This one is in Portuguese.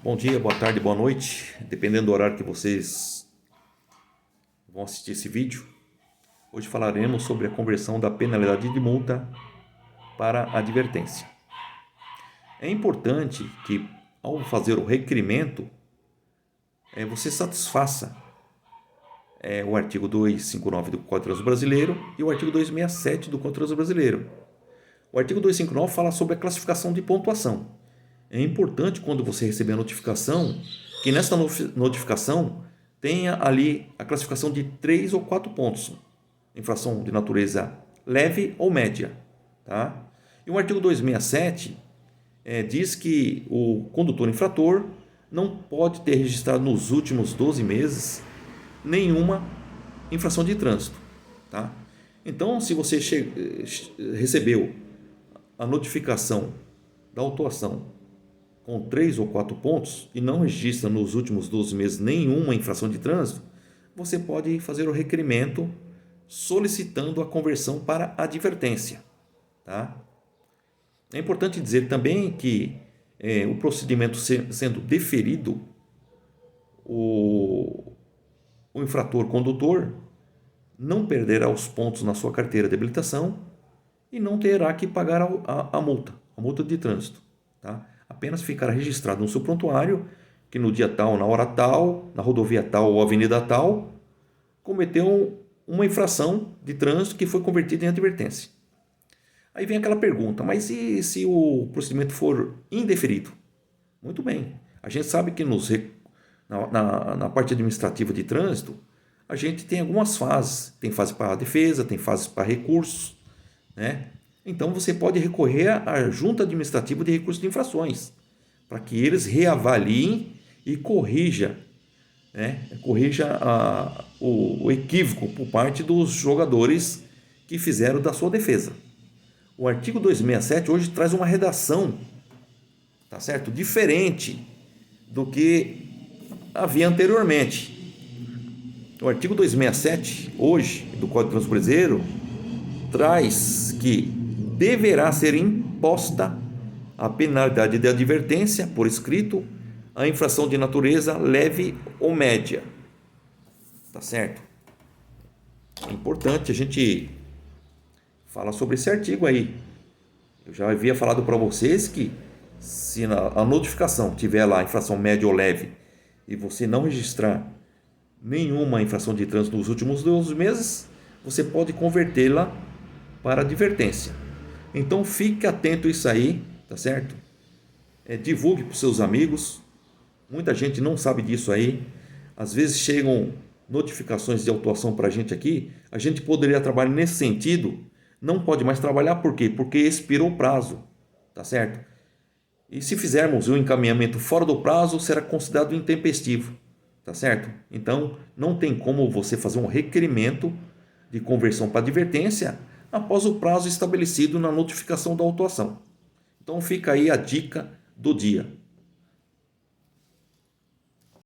Bom dia, boa tarde, boa noite, dependendo do horário que vocês vão assistir esse vídeo. Hoje falaremos sobre a conversão da penalidade de multa para advertência. É importante que, ao fazer o requerimento, você satisfaça o artigo 259 do Código de Trânsito Brasileiro e o artigo 267 do Código de Trânsito Brasileiro. O artigo 259 fala sobre a classificação de pontuação. É importante, quando você receber a notificação, que nessa notificação tenha ali a classificação de 3 ou 4 pontos. Infração de natureza leve ou média. Tá? E o artigo 267 diz que o condutor infrator não pode ter registrado nos últimos 12 meses nenhuma infração de trânsito. Tá? Então, se você recebeu a notificação da autuação com 3 ou 4 pontos e não registra nos últimos 12 meses nenhuma infração de trânsito, você pode fazer o requerimento solicitando a conversão para advertência. Tá? É importante dizer também que o procedimento sendo deferido, o infrator condutor não perderá os pontos na sua carteira de habilitação e não terá que pagar a multa de trânsito. Tá? Apenas ficará registrado no seu prontuário que no dia tal, na hora tal, na rodovia tal ou avenida tal, cometeu uma infração de trânsito que foi convertida em advertência. Aí vem aquela pergunta, mas e se o procedimento for indeferido? Muito bem, a gente sabe que na parte administrativa de trânsito, a gente tem algumas fases, tem fase para defesa, tem fase para recursos, né? Então você pode recorrer à Junta Administrativa de Recursos de Infrações, para que eles reavaliem e corrija o equívoco por parte dos jogadores que fizeram da sua defesa. O artigo 267 hoje traz uma redação, tá certo? Diferente do que havia anteriormente. O artigo 267, hoje, do Código de Trânsito Brasileiro, traz que deverá ser imposta a penalidade de advertência por escrito a infração de natureza leve ou média. Tá certo? É importante a gente falar sobre esse artigo aí. Eu já havia falado para vocês que se a notificação tiver lá infração média ou leve e você não registrar nenhuma infração de trânsito nos últimos 12 meses, você pode convertê-la para advertência. Então fique atento a isso aí, tá certo? Divulgue para os seus amigos. Muita gente não sabe disso aí. Às vezes chegam notificações de autuação para a gente aqui. A gente poderia trabalhar nesse sentido. Não pode mais trabalhar, por quê? Porque expirou o prazo, tá certo? E se fizermos o encaminhamento fora do prazo, será considerado intempestivo, tá certo? Então não tem como você fazer um requerimento de conversão para advertência após o prazo estabelecido na notificação da autuação. Então fica aí a dica do dia.